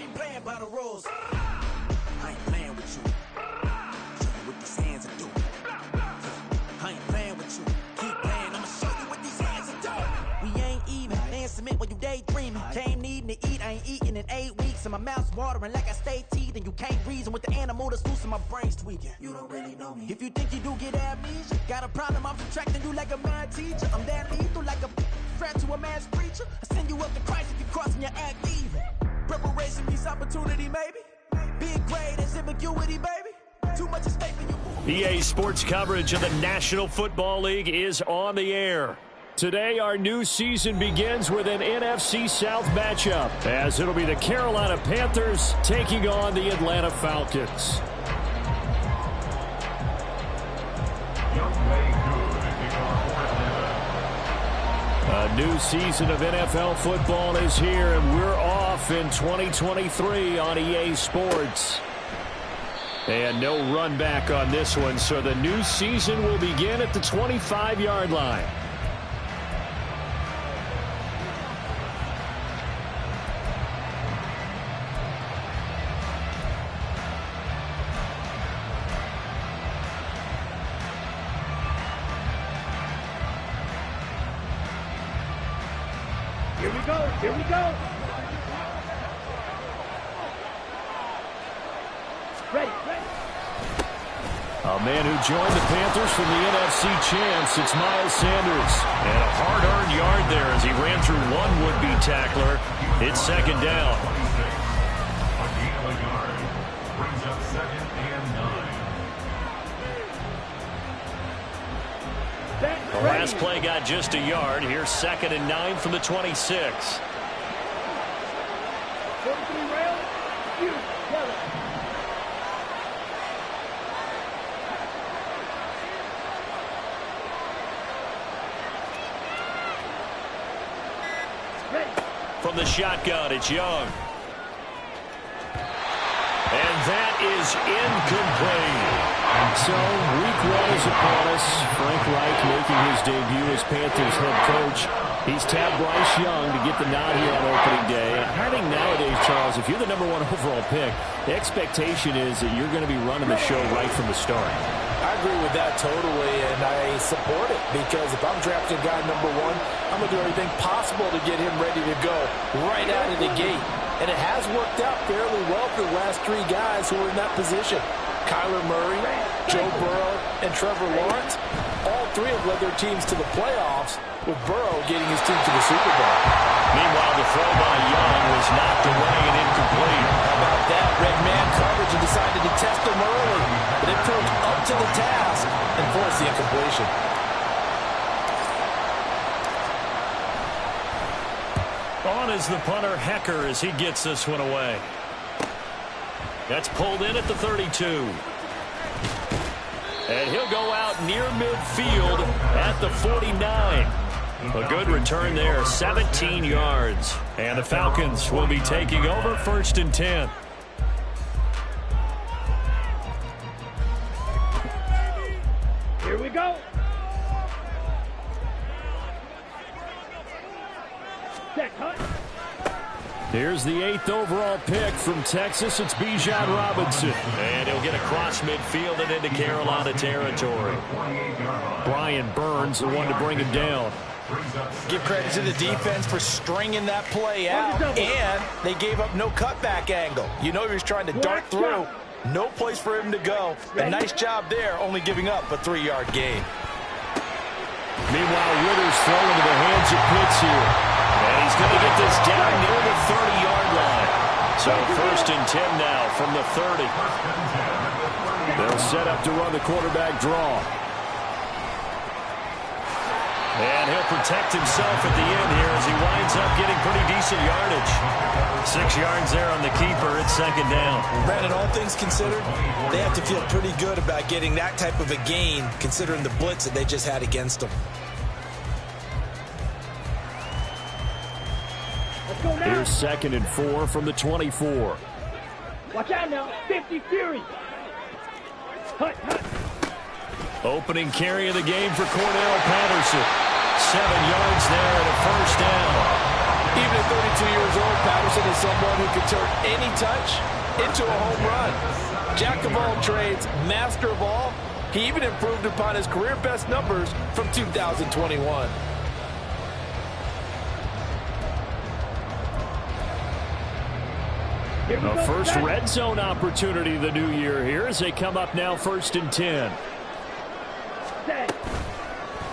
ain't playing by the rules. I ain't playing with you. Show you what these hands are doing. I ain't playing with you. Keep playing, I'ma show you what these hands are doing. We ain't even. Laying cement when you daydreaming. Came needing to eat, I ain't eating in 8 weeks. And my mouth's watering like I stay teeth. And you can't reason with the animal that's loose and my brain's tweaking. You don't really know me. If you think you do get amnesia, got a problem, I'm subtracting you like a mad teacher. I'm that lethal like a threat to a mass preacher. I send you up to Christ if you crossing your act even. Preparation means opportunity, maybe. Big grade is ambiguity, baby. Too much at stake for you. EA Sports coverage of the National Football League is on the air. Today, our new season begins with an NFC South matchup, as it'll be the Carolina Panthers taking on the Atlanta Falcons. A new season of NFL football is here, and we're off in 2023 on EA Sports. And no run back on this one, so the new season will begin at the 25-yard line. Here we go. Ready. A man who joined the Panthers from the NFC champs, it's Miles Sanders. And a hard-earned yard there as he ran through one would-be tackler. It's second down. Brings up 2nd and 9. The last play got just a yard. Here's 2nd and 9 from the 26. From the shotgun, it's Young. And that is incomplete. So, week 1 is upon us. Frank Reich making his debut as Panthers head coach. He's tabbed Bryce Young to get the nod here on opening day. I think nowadays, Charles, if you're the #1 overall pick, the expectation is that you're going to be running the show right from the start. I agree with that totally, and I support it because if I'm drafting guy #1, I'm going to do everything possible to get him ready to go right out of the gate. And it has worked out fairly well for the last 3 guys who are in that position. Kyler Murray, Joe Burrow, and Trevor Lawrence. All 3 have led their teams to the playoffs, with Burrow getting his team to the Super Bowl. Meanwhile, the throw by Young was knocked away and incomplete. How about that? Red man coverage and decided to test him early. But it proved up to the task and forced the incompletion. On is the punter, Hecker, as he gets this one away. That's pulled in at the 32. And he'll go out near midfield at the 49. A good return there, 17 yards. And the Falcons will be taking over 1st and 10. Here we go. Check, Hunt. Here's the 8th overall pick from Texas. It's Bijan Robinson. And he'll get across midfield and into Carolina territory. Brian Burns, the one to bring him down. Give credit to the defense for stringing that play out, and they gave up no cutback angle. You know he was trying to dart through. No place for him to go. A nice job there, only giving up a 3-yard gain. Meanwhile, Ritter's thrown into the hands of Pitts here. And he's going to get this down near the 30-yard line. So 1st and 10 now from the 30. They'll set up to run the quarterback draw. And he'll protect himself at the end here as he winds up getting pretty decent yardage. 6 yards there on the keeper. It's 2nd down. Brandon, all things considered, they have to feel pretty good about getting that type of a gain considering the blitz that they just had against them. Here's 2nd and 4 from the 24. Watch out now. 50 Fury. Hut. Opening carry of the game for Cordell Patterson. 7 yards there and a 1st down. Even at 32 years old, Patterson is someone who can turn any touch into a home run. Jack of all trades, master of all. He even improved upon his career best numbers from 2021. The first red zone opportunity of the new year here as they come up now 1st and 10.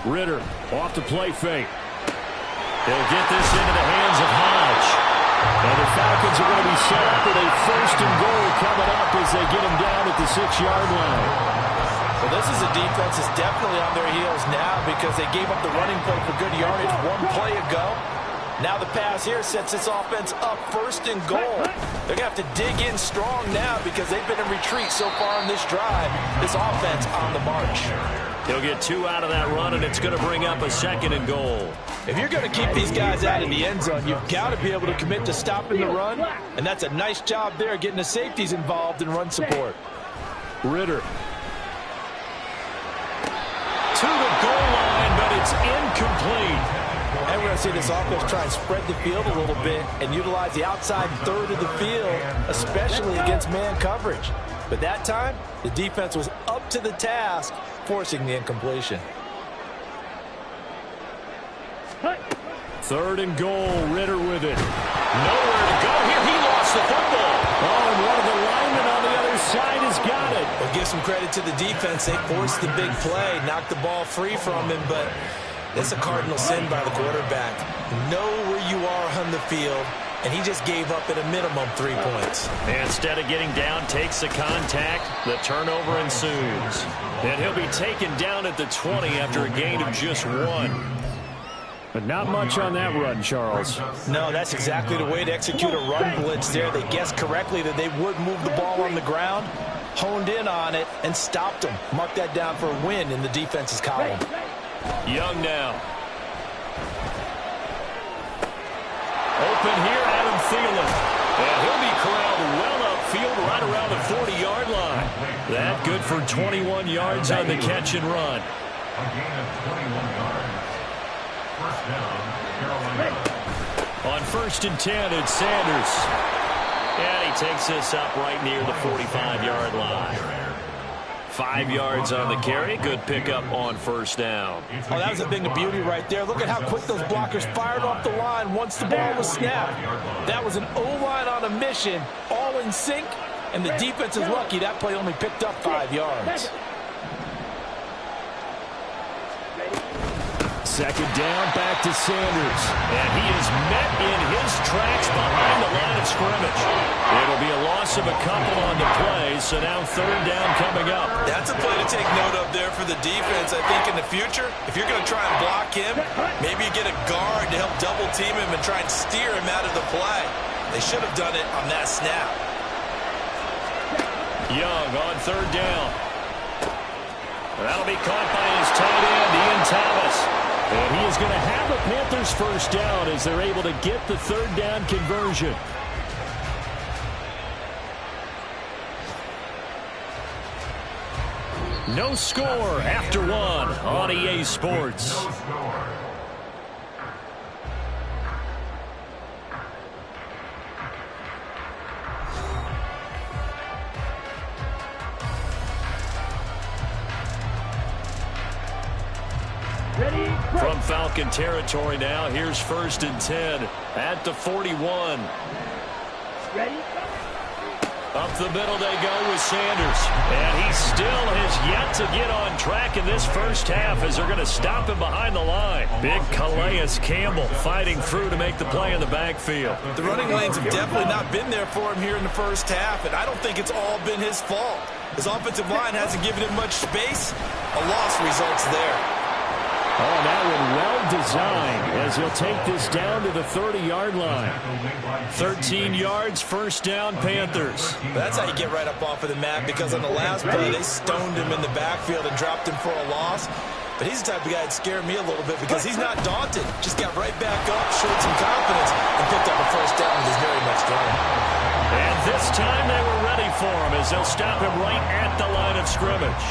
Ritter off the play fake. They'll get this into the hands of Hodge. And the Falcons are going to be set up with a 1st and goal coming up as they get him down at the 6-yard line. Well, this is a defense that's definitely on their heels now because they gave up the running play for good yardage one play ago. Now the pass here sets this offense up 1st and goal. They're going to have to dig in strong now because they've been in retreat so far in this drive. This offense on the march. He'll get 2 out of that run, and it's going to bring up a 2nd and goal. If you're going to keep these guys out of the end zone, you've got to be able to commit to stopping the run, and that's a nice job there getting the safeties involved in run support. Ritter. To the goal line, but it's incomplete. And we're going to see this offense try and spread the field a little bit and utilize the outside third of the field, especially against man coverage. But that time, the defense was up to the task, forcing the incompletion. 3rd and goal, Ritter with it. Nowhere to go here. He lost the football. Oh, and one of the linemen on the other side has got it. Well, give some credit to the defense. They forced the big play, knocked the ball free from him, but it's a cardinal sin by the quarterback. Know where you are on the field, and he just gave up at a minimum 3 points. And instead of getting down, takes the contact. The turnover ensues. And he'll be taken down at the 20 after a gain of just 1. But not much on that run, Charles. No, that's exactly the way to execute a run blitz there. They guessed correctly that they would move the ball on the ground, honed in on it, and stopped them. Mark that down for a win in the defense's column. Young now. Open here, Adam Thielen. And he'll be corralled well upfield right around the 40-yard line. That good for 21 yards on the catch and run. A gain of 21 yards. First down, Carolina. On 1st and 10, it's Sanders. And he takes this up right near the 45-yard line. 5 yards on the carry. Good pickup on 1st down. Oh, that was a thing of beauty right there. Look at how quick those blockers fired off the line once the ball was snapped. That was an O-line on a mission, all in sync, and the defense is lucky that play only picked up 5 yards. 2nd down, back to Sanders. And he is met in his tracks behind the line of scrimmage. It'll be a loss of a couple on the play, so now 3rd down coming up. That's a play to take note of there for the defense. I think in the future, if you're going to try and block him, maybe you get a guard to help double team him and try and steer him out of the play. They should have done it on that snap. Young on 3rd down. That'll be caught by his tight end, Ian Thomas. And he is going to have the Panthers 1st down as they're able to get the 3rd down conversion. No score after 1 on EA Sports. No score. From Falcon territory now, here's 1st and 10 at the 41. Ready? Up the middle they go with Sanders. And he still has yet to get on track in this first half as they're going to stop him behind the line. Big Calais Campbell fighting through to make the play in the backfield. The running lanes have definitely not been there for him here in the first half, and I don't think it's all been his fault. His offensive line hasn't given him much space. A loss results there. Oh, that one well designed as he'll take this down to the 30-yard line. 13 yards, 1st down, Panthers. That's how you get right up off of the mat, because on the last play, they stoned him in the backfield and dropped him for a loss. But he's the type of guy that scared me a little bit because he's not daunted. Just got right back up, showed some confidence, and picked up a 1st down with his very much thrown. And this time they were ready for him as they'll stop him right at the line of scrimmage.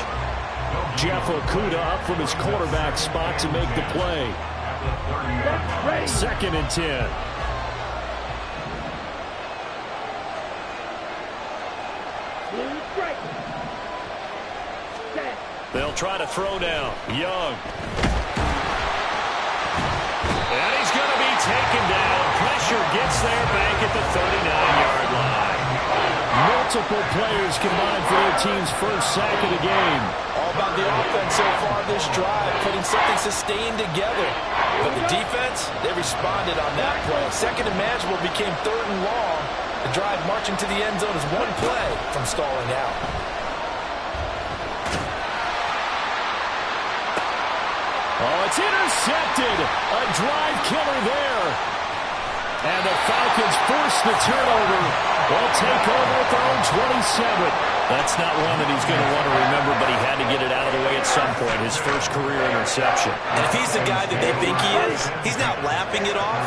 Jeff Okudah up from his quarterback spot to make the play. 2nd and 10. Blue strike. Set. They'll try to throw down. Young. And he's going to be taken down. Pressure gets there back at the 39-yard line. Multiple players combined for their team's first sack of the game. All about the offense so far this drive, putting something sustained together. But the defense, they responded on that play. Second and manageable became third and long. The drive marching to the end zone is one play from stalling out. Oh, it's intercepted. A drive killer there. And the Falcons force the turnover. They'll take over at their own 27. That's not one that he's going to want to remember, but he had to get it out of the way at some point. His first career interception. And if he's the guy that they think he is, he's not laughing it off,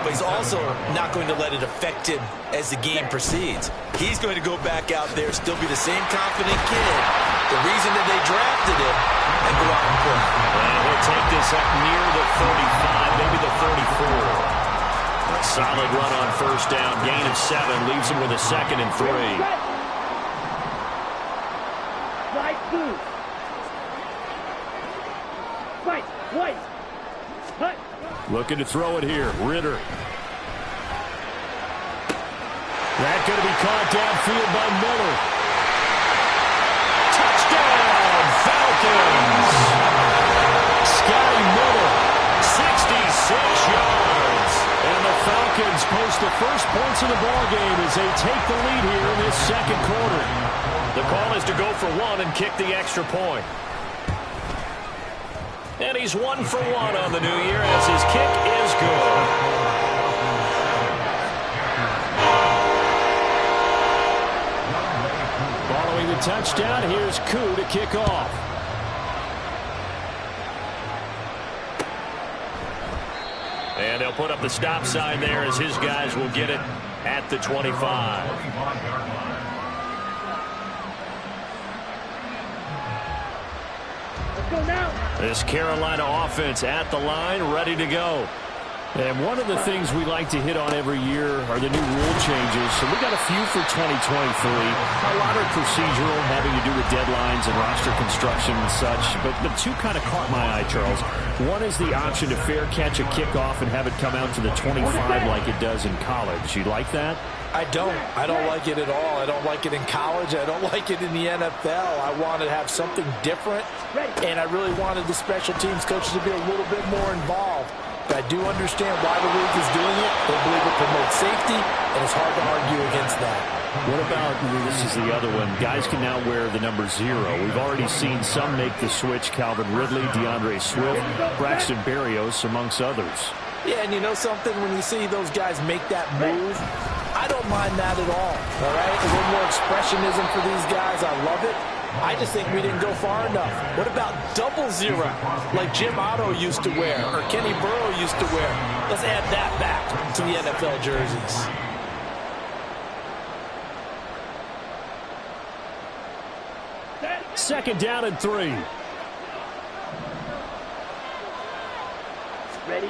but he's also not going to let it affect him as the game proceeds. He's going to go back out there, still be the same confident kid, the reason that they drafted him, and go out and play. And he'll take this up near the 35, maybe the 34. A solid run on first down. Gain of 7 leaves him with a 2nd and 3. Slide blue. Right, white. Cut. Looking to throw it here. Ritter. That going to be caught downfield by Miller. Touchdown, Falcons. Scotty Miller, 66 yards. And the Falcons post the first points of the ballgame as they take the lead here in this second quarter. The call is to go for 1 and kick the extra point. And he's 1 for 1 on the new year as his kick is good. Following the touchdown, here's Koo to kick off. And they'll put up the stop sign there as his guys will get it at the 25. Let's go now. This Carolina offense at the line, ready to go. And one of the things we like to hit on every year are the new rule changes. So we got a few for 2023. A lot are procedural, having to do with deadlines and roster construction and such. But the two kind of caught my eye, Charles. One is the option to fair catch a kickoff and have it come out to the 25 like it does in college. You like that? I don't like it at all. I don't like it in college. I don't like it in the NFL. I want to have something different, and I really wanted the special teams coaches to be a little bit more involved. But I do understand why the league is doing it. They believe it promotes safety, and it's hard to argue against that. What about, this is the other one, guys can now wear the number 0. We've already seen some make the switch, Calvin Ridley, DeAndre Swift, Braxton Berrios, amongst others. Yeah, and you know something? When you see those guys make that move, I don't mind that at all right? A little more expressionism for these guys. I love it. I just think we didn't go far enough. What about 00, like Jim Otto used to wear or Kenny Burrow used to wear? Let's add that back to the NFL jerseys. Second down and 3. Ready.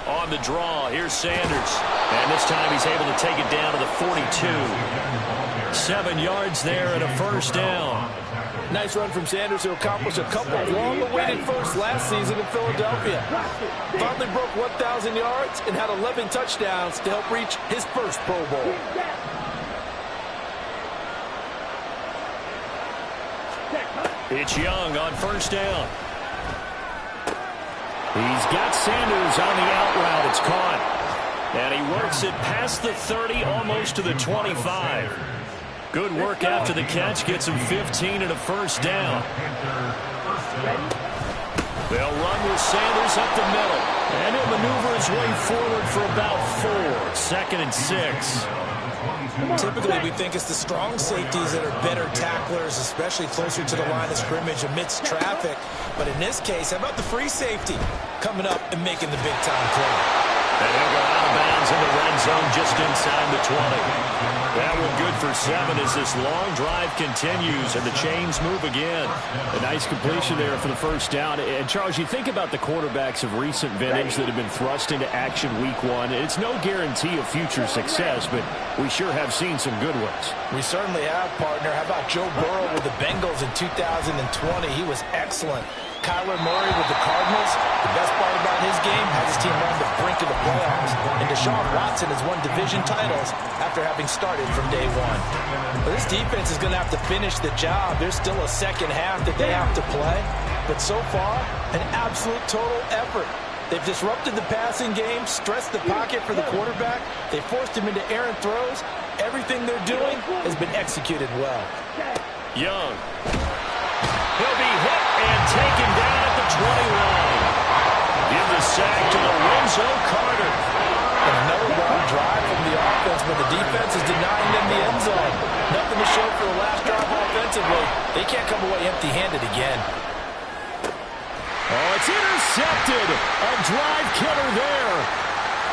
On the draw, here's Sanders. And this time he's able to take it down to the 42. 7 yards there and a first down. Nice run from Sanders to accomplish a couple of long-awaited firsts last season in Philadelphia. Finally broke 1,000 yards and had 11 touchdowns to help reach his first Pro Bowl. It's Young on first down. He's got Sanders on the out route. It's caught. And he works it past the 30, almost to the 25. Good work after the catch. Gets him 15 and a first down. They'll run with Sanders up the middle. And he'll maneuver his way forward for about 4. Second and 6. Typically, we think it's the strong safeties that are better tacklers, especially closer to the line of scrimmage amidst traffic. But in this case, how about the free safety coming up and making the big-time play? And he'll go out of bounds in the red zone just inside the 20. That one good for 7 as this long drive continues and the chains move again. A nice completion there for the first down. And, Charles, you think about the quarterbacks of recent vintage that have been thrust into action week 1. It's no guarantee of future success, but we sure have seen some good ones. We certainly have, partner. How about Joe Burrow with the Bengals in 2020? He was excellent. Kyler Murray with the Cardinals. The best part about his game has his team on the brink of the playoffs. And Deshaun Watson has won division titles after having started from day 1. But this defense is going to have to finish the job. There's still a second half that they have to play. But so far, an absolute total effort. They've disrupted the passing game, stressed the pocket for the quarterback. They forced him into errant throws. Everything they're doing has been executed well. Young. He'll be hit and taken down at the 20 line. Give the sack to Lorenzo Carter. And another long drive from the offense, but the defense is denying them the end zone. Nothing to show for the last drive offensively. They can't come away empty-handed again. Oh, it's intercepted. A drive killer there.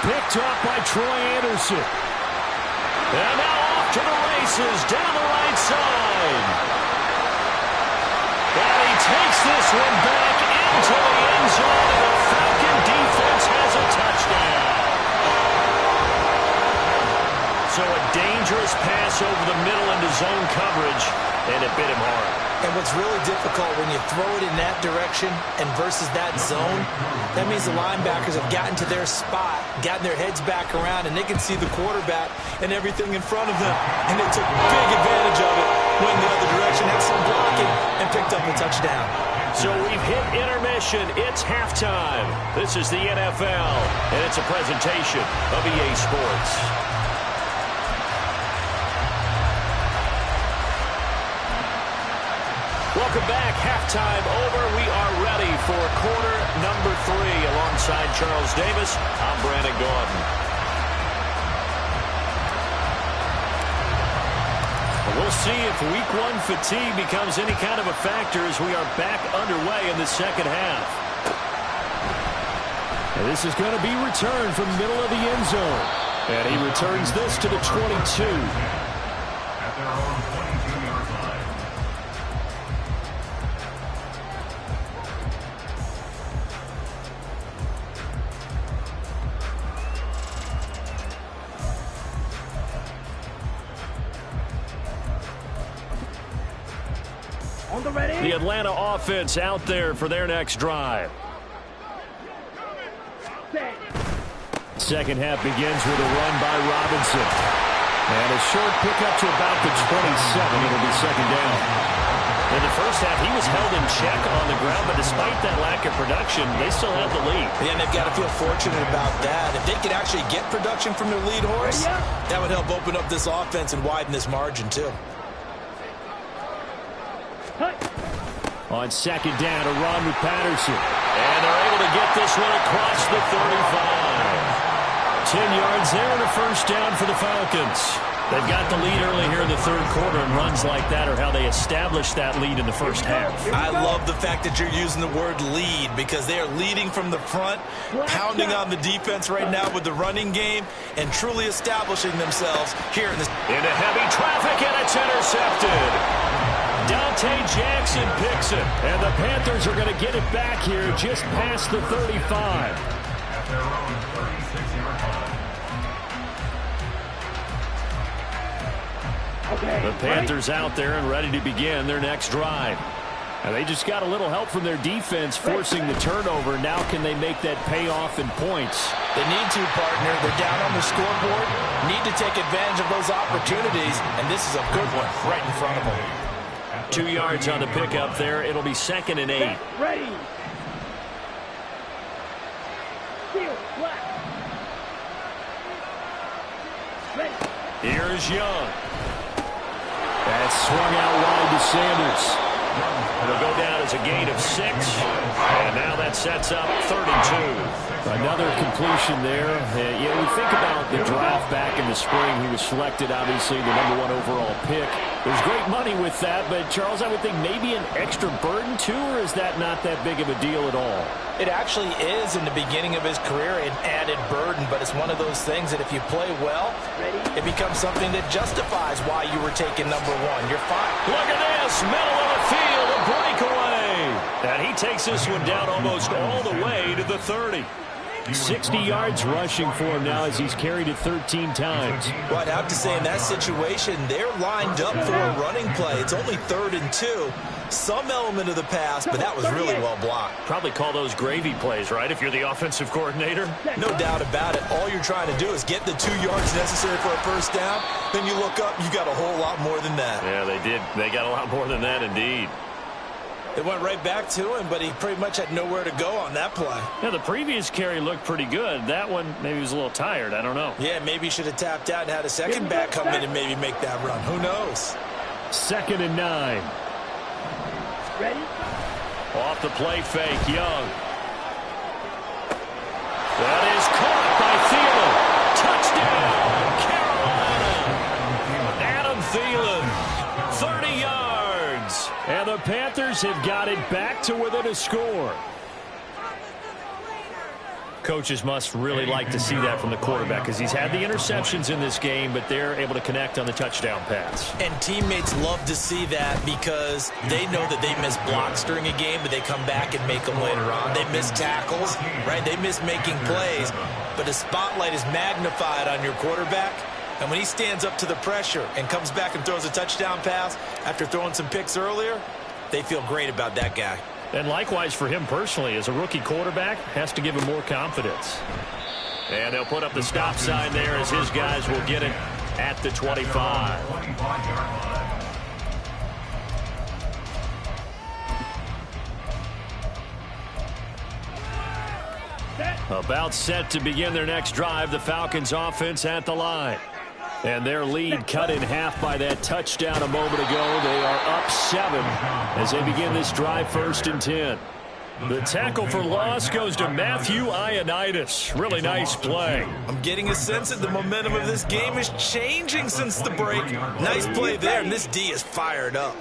Picked up by Troy Anderson. And now off to the races down the right side. And he takes this one back into the end zone, and the Falcon defense has a touchdown. So a dangerous pass over the middle into zone coverage, and it bit him hard. And what's really difficult when you throw it in that direction and versus that zone, that means the linebackers have gotten to their spot, gotten their heads back around, and they can see the quarterback and everything in front of them. And they took big advantage of it, went the other direction, had some blocking, and picked up a touchdown. So we've hit intermission. It's halftime. This is the NFL, and it's a presentation of EA Sports. Welcome back. Halftime over. We are ready for quarter number 3. Alongside Charles Davis, I'm Brandon Gaudin. We'll see if week 1 fatigue becomes any kind of a factor as we are back underway in the second half. And this is going to be returned from middle of the end zone. And he returns this to the 22. At their own 22-yard line. On the ready. The Atlanta offense out there for their next drive. Set. Second half begins with a run by Robinson. And a short pickup to about the 27. It'll be second down. In the first half, he was held in check on the ground, but despite that lack of production, they still have the lead. Yeah, and they've got to feel fortunate about that. If they could actually get production from their lead horse, that would help open up this offense and widen this margin, too. On second down, a run with Patterson. And they're able to get this one across the 35. 10 yards there and a first down for the Falcons. They've got the lead early here in the third quarter, and runs like that are how they establish that lead in the first half. I love the fact that you're using the word lead because they are leading from the front, pounding on the defense right now with the running game, and truly establishing themselves here in this. Into heavy traffic, and it's intercepted. Dante Jackson picks it, and the Panthers are going to get it back here just past the 35. At their own 36-yard line. Okay. The Panthers out there and ready to begin their next drive. And they just got a little help from their defense forcing the turnover. Now can they make that pay off in points? They need to, partner. They're down on the scoreboard, need to take advantage of those opportunities, and this is a good one right in front of them. 2 yards on the pickup there. It'll be second and 8. Ready. Field, black. Ready. Here's Young. That's swung out wide to Sanders. It'll go down as a gain of 6. And now that sets up 3rd and 2. Another completion there. We think about the draft back in the spring. He was selected, obviously, the #1 overall pick. There's great money with that, but, Charles, I would think maybe an extra burden, too, or is that not that big of a deal at all? It actually is in the beginning of his career an added burden, but it's one of those things that if you play well, it becomes something that justifies why you were taken #1. You're fine. Look at this, middle of the field, a breakaway. And he takes this one down almost all the way to the 30. 60 yards rushing for him now as he's carried it 13 times. Well, I'd have to say in that situation, they're lined up for a running play. It's only 3rd and 2. Some element of the pass, but that was really well blocked. Probably call those gravy plays, right, if you're the offensive coordinator? No doubt about it. All you're trying to do is get the 2 yards necessary for a first down. Then you look up, you got a whole lot more than that. Yeah, they did. They got a lot more than that, indeed. It went right back to him, but he pretty much had nowhere to go on that play. Yeah, the previous carry looked pretty good. That one, maybe he was a little tired. I don't know. Yeah, maybe he should have tapped out and had a second back come in and maybe make that run. Who knows? 2nd and 9. Ready? Off the play fake, Young. That is caught by Thielen. Touchdown, Carolina. Adam Thielen, 30 yards. And the Panthers have got it back to within a score. Coaches must really like to see that from the quarterback because he's had the interceptions in this game, but they're able to connect on the touchdown pass. And teammates love to see that because they know that they miss blocks during a game, but they come back and make them later on. They miss tackles, right? They miss making plays, but the spotlight is magnified on your quarterback. And when he stands up to the pressure and comes back and throws a touchdown pass after throwing some picks earlier, they feel great about that guy. And likewise for him personally, as a rookie quarterback, has to give him more confidence. And they'll put up the stop sign there as his guys will get it at the 25. About set to begin their next drive, the Falcons offense at the line. And their lead cut in half by that touchdown a moment ago. They are up 7 as they begin this drive 1st and 10. The tackle for loss goes to Matthew Ioannidis. Really nice play. I'm getting a sense that the momentum of this game is changing since the break. Nice play there, and this D is fired up.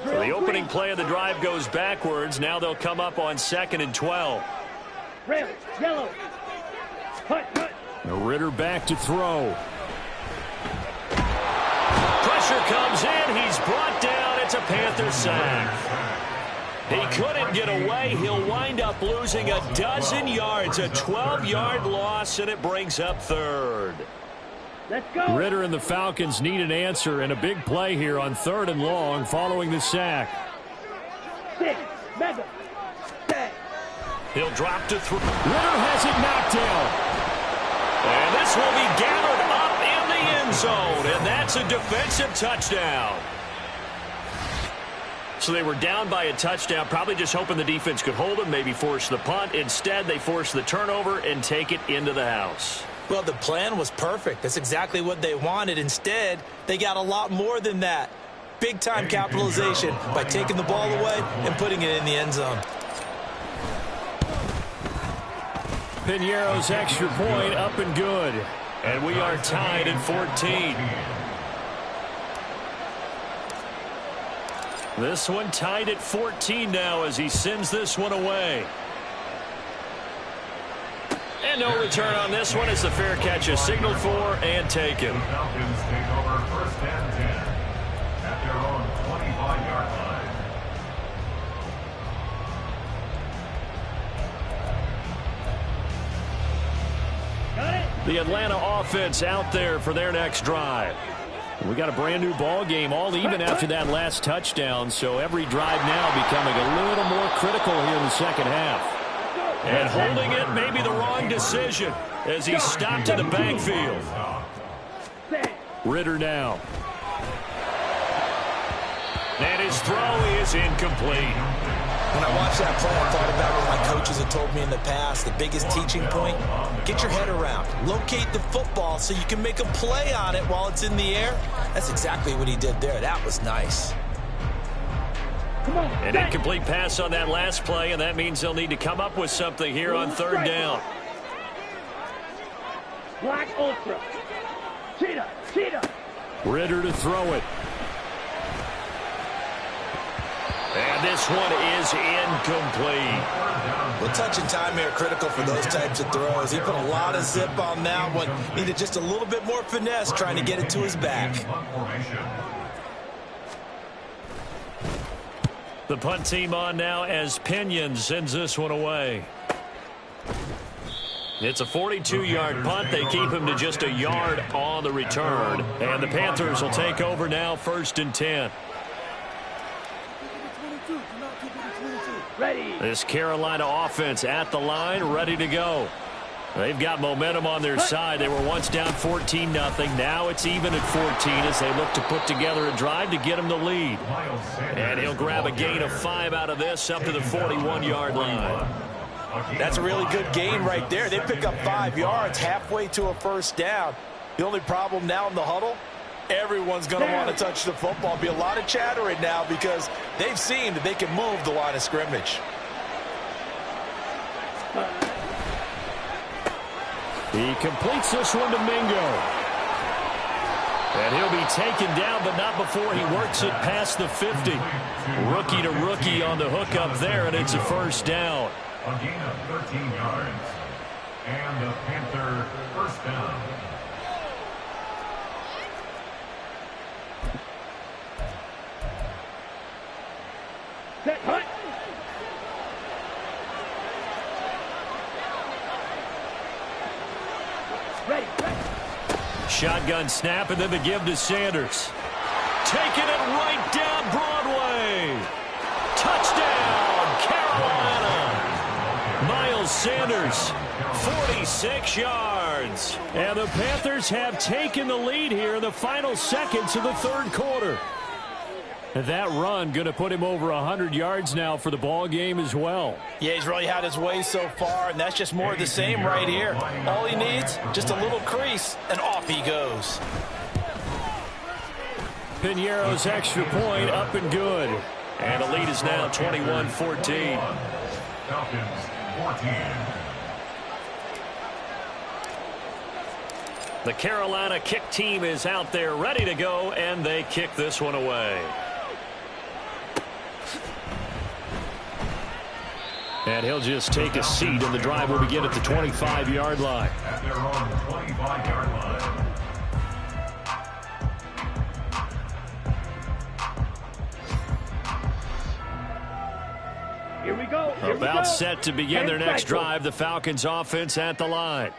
So the opening play of the drive goes backwards. Now they'll come up on 2nd and 12. Red, yellow. Hut. Ritter back to throw. Pressure comes in. He's brought down. It's a Panther sack. He couldn't get away. He'll wind up losing a dozen yards. A 12-yard loss, and it brings up 3rd. Let's go. Ritter and the Falcons need an answer and a big play here on 3rd and long following the sack. 6, mega. Sack. He'll drop to throw. Ritter has it knocked down. And this will be gathered up in the end zone, and that's a defensive touchdown. So they were down by a touchdown, probably just hoping the defense could hold them, maybe force the punt. Instead, they force the turnover and take it into the house. Well, the plan was perfect. That's exactly what they wanted. Instead, they got a lot more than that. Big-time capitalization by taking the ball away and putting it in the end zone. Piñeiro's extra point up and good. And we are tied at 14. This one tied at 14 now as he sends this one away. And no return on this one as the fair catch is signaled for and taken. The Falcons take over 1st and 10 at their own 25-yard line. The Atlanta offense out there for their next drive. We got a brand new ball game, all even after that last touchdown, so every drive now becoming a little more critical here in the second half. And holding it may be the wrong decision as he stopped in the backfield. Ritter now. And his throw is incomplete. When I watched that play, I thought about what my coaches had told me in the past. The biggest teaching point, get your head around. Locate the football so you can make a play on it while it's in the air. That's exactly what he did there. That was nice. Come on. An Set. incomplete pass on that last play, and that means they'll need to come up with something here on third down. Black Ultra. Cheetah. Cheetah. Ritter to throw it. And this one is incomplete. Well, touch and time here critical for those types of throws. He put a lot of zip on that one. Needed just a little bit more finesse trying to get it to his back. The punt team on now as Pinion sends this one away. It's a 42-yard punt. They keep him to just a yard on the return. And the Panthers will take over now, 1st and 10. Ready. This Carolina offense at the line, ready to go. They've got momentum on their side. They were once down 14-0. Now it's even at 14 as they look to put together a drive to get them the lead. And he'll grab a gain of 5 out of this up to the 41-yard line. That's a really good gain right there. They pick up 5 yards halfway to a first down. The only problem now in the huddle, everyone's going to want to touch the football. Be a lot of chatter right now because they've seen that they can move the line of scrimmage. He completes this one to Mingo. And he'll be taken down, but not before he works it past the 50. Rookie to rookie on the hook up there, and it's a first down. A gain of 13 yards. And the Panther first down. Set. Hunt. Ready. Shotgun snap, and then the give to Sanders. Taking it right down Broadway. Touchdown, Carolina. Miles Sanders, 46 yards. And the Panthers have taken the lead here in the final seconds of the third quarter. And that run going to put him over 100 yards now for the ball game as well. Yeah, he's really had his way so far, and that's just more of the same right here. All he needs, just a little crease, and off he goes. Piñeiro's extra point up and good. And the lead is now 21-14. Falcons 14. The Carolina kick team is out there ready to go, and they kick this one away. And he'll just take a seat, and the drive will begin at the 25-yard line. At their own 25-yard line. Here we go. About set to begin their next drive, the Falcons offense at the line.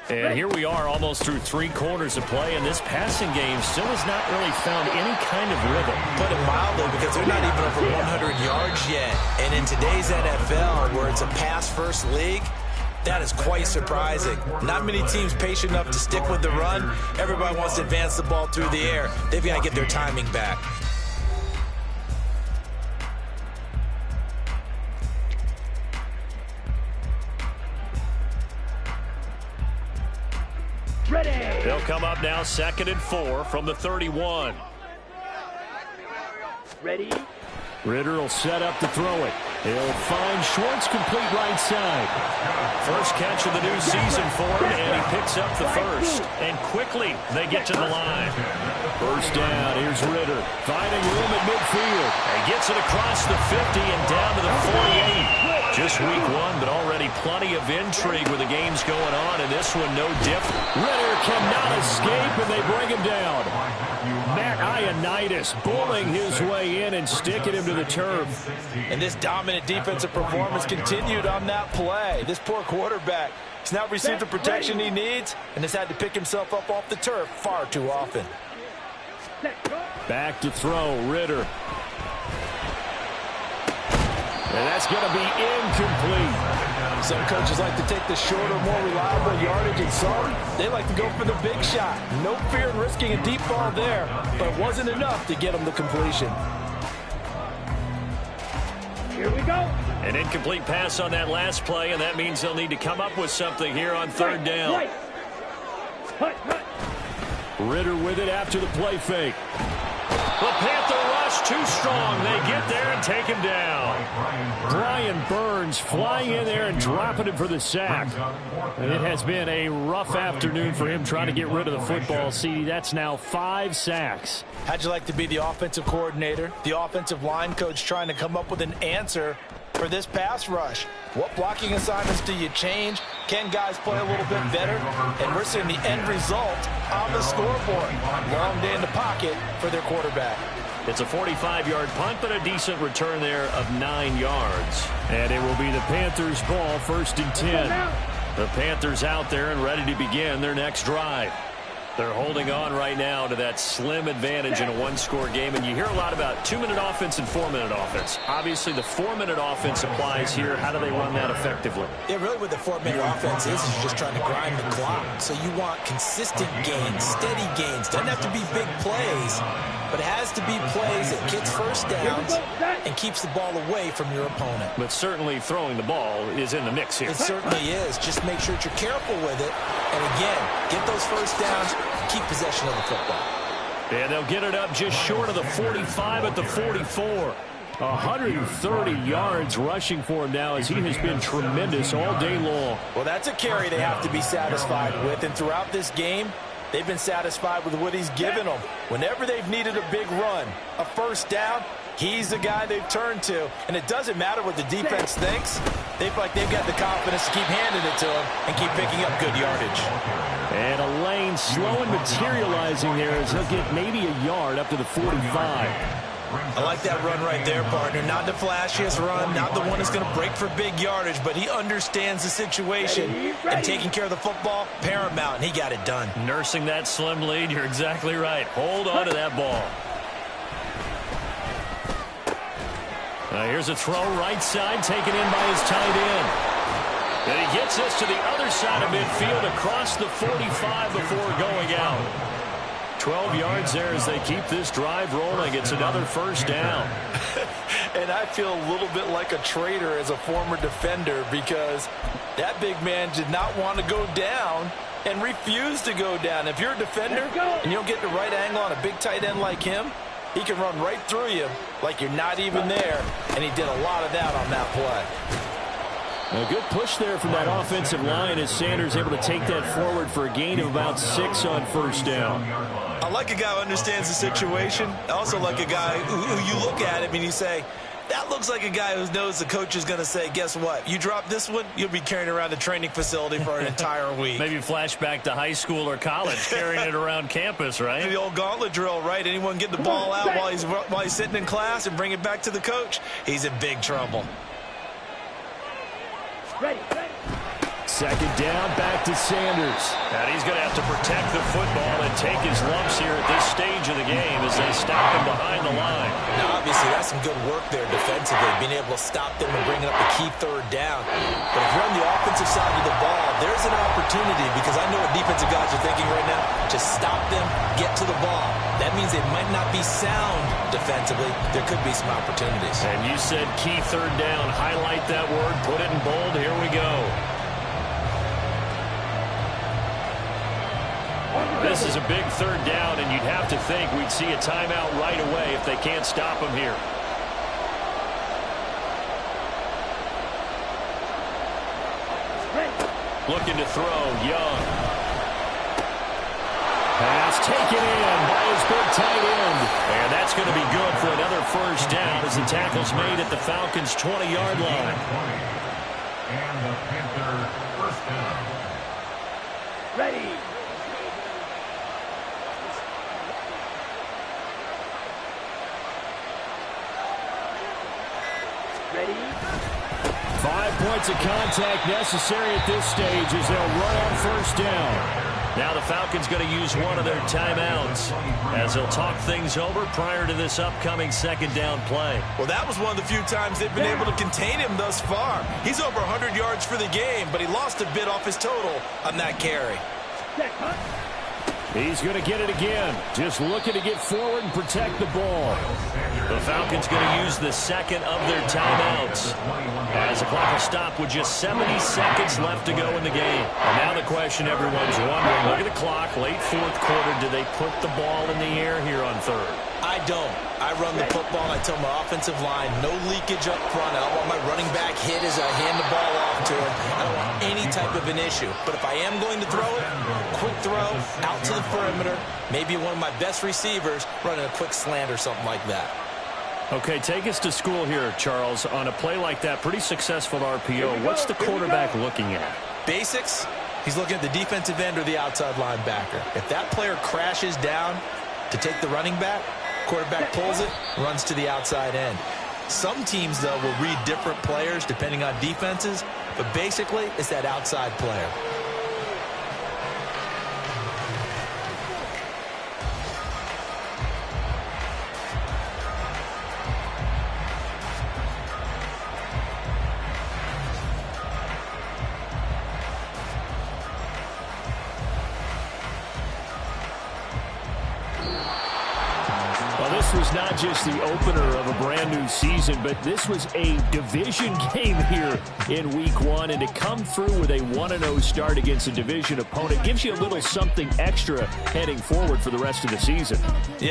And here we are almost through 3 quarters of play, and this passing game still has not really found any kind of rhythm. Put it mildly, because they're not even over 100 yards yet. And in today's NFL, where it's a pass-first league, that is quite surprising. Not many teams patient enough to stick with the run. Everybody wants to advance the ball through the air. They've got to get their timing back. Ready. They'll come up now 2nd and 4 from the 31. Ready. Ritter will set up to throw it. He'll find Schwartz complete right side. First catch of the new season for him, and he picks up the first. And quickly they get to the line. First down, here's Ritter. Finding room at midfield. And gets it across the 50 and down to the 48. Just week 1, but already plenty of intrigue with the games going on, and this one no different. Ritter cannot escape, and they bring him down. Matt Ioannidis bullying his way in and sticking him to the turf. And this dominant defensive performance continued on that play. This poor quarterback has now received the protection he needs and has had to pick himself up off the turf far too often. Back to throw, Ritter. And that's going to be incomplete. Some coaches like to take the shorter, more reliable yardage, and some, they like to go for the big shot. No fear in risking a deep ball there, but it wasn't enough to get them the completion. Here we go. An incomplete pass on that last play, and that means they'll need to come up with something here on third down. Right. Hut. Ritter with it after the play fake. The Panther rush too strong. They get there and take him down. Brian Burns flying in there and dropping him for the sack. It has been a rough afternoon for him trying to get rid of the football. See, that's now 5 sacks. How'd you like to be the offensive coordinator, the offensive line coach trying to come up with an answer for this pass rush? What blocking assignments do you change? Can guys play a little bit better? And we're seeing the end result on the scoreboard. Long day in the pocket for their quarterback. It's a 45-yard punt, but a decent return there of 9 yards. And it will be the Panthers' ball, 1st and 10. The Panthers out there and ready to begin their next drive. They're holding on right now to that slim advantage in a one-score game. And you hear a lot about 2-minute offense and 4-minute offense. Obviously, the 4-minute offense applies here. How do they run that effectively? Yeah, really what the 4-minute offense is just trying to grind the clock. So you want consistent gains, steady gains. Doesn't have to be big plays, but it has to be plays that gets first downs and keeps the ball away from your opponent. But certainly throwing the ball is in the mix here. It certainly is. Just make sure that you're careful with it. And again, get those first downs, keep possession of the football. And they'll get it up just short of the 45 at the 44. 130 yards rushing for him now as he has been tremendous all day long. Well, that's a carry they have to be satisfied with. And throughout this game, they've been satisfied with what he's given them. Whenever they've needed a big run, a first down, he's the guy they've turned to. And it doesn't matter what the defense thinks. They feel like they've got the confidence to keep handing it to him and keep picking up good yardage. And a lane slow and materializing there as he'll get maybe a yard up to the 45. I like that run right there, partner. Not the flashiest run, not the one that's going to break for big yardage, but he understands the situation. And taking care of the football, paramount, and he got it done. Nursing that slim lead, you're exactly right. Hold on to that ball. Here's a throw right side taken in by his tight end. And he gets us to the other side of midfield across the 45 before going out. 12 yards there as they keep this drive rolling. It's another first down. And I feel a little bit like a traitor as a former defender because that big man did not want to go down and refused to go down. If you're a defender and you don't get the right angle on a big tight end like him, he can run right through you like you're not even there, and he did a lot of that on that play. A good push there from that offensive line as Sanders able to take that forward for a gain of about 6 on first down. I like a guy who understands the situation. I also like a guy who you look at him and you say, that looks like a guy who knows the coach is going to say, guess what? You drop this one, you'll be carrying around the training facility for an entire week. Maybe flashback to high school or college, carrying it around campus, right? The old gauntlet drill, right? Anyone get the ball out while he's sitting in class and bring it back to the coach, he's in big trouble. Ready. Second down, back to Sanders. And he's going to have to protect the football and take his lumps here at this stage of the game as they stop him behind the line. Now, obviously, that's some good work there defensively, being able to stop them and bringing up the key third down. But if you're on the offensive side of the ball, there's an opportunity because I know what defensive guys are thinking right now. Just stop them, get to the ball. That means they might not be sound defensively. There could be some opportunities. And you said key third down. Highlight that word, put it in bold. Here we go. This is a big third down, and you'd have to think we'd see a timeout right away if they can't stop him here. Looking to throw, Young. Pass taken in by his big tight end. And that's going to be good for another first down as the tackle's made at the Falcons' 20-yard line. And the Panthers first down. Ready. Ready. 5 points of contact necessary at this stage as they'll run on first down. Now the Falcons going to use one of their timeouts as they'll talk things over prior to this upcoming second down play. Well, that was one of the few times they've been able to contain him thus far. He's over 100 yards for the game, but he lost a bit off his total on that carry. Check, huh? He's going to get it again. Just looking to get forward and protect the ball. The Falcons going to use the second of their timeouts as the clock will stop with just 70 seconds left to go in the game. And now the question everyone's wondering, look at the clock, late fourth quarter, do they put the ball in the air here on third? I don't. I run the football, and I tell my offensive line, no leakage up front. I don't want my running back hit as I hand the ball off to him. I don't want any type of an issue. But if I am going to throw it, quick throw, out to the perimeter, maybe one of my best receivers running a quick slant or something like that. Okay, take us to school here, Charles. On a play like that, pretty successful RPO. What's the quarterback looking at? Basics, he's looking at the defensive end or the outside linebacker. If that player crashes down to take the running back, quarterback pulls it, runs to the outside end. Some teams, though, will read different players depending on defenses, but basically it's that outside player. This was not just the opener of a brand new season, but this was a division game here in week one. And to come through with a 1-0 start against a division opponent gives you a little something extra heading forward for the rest of the season. Yeah.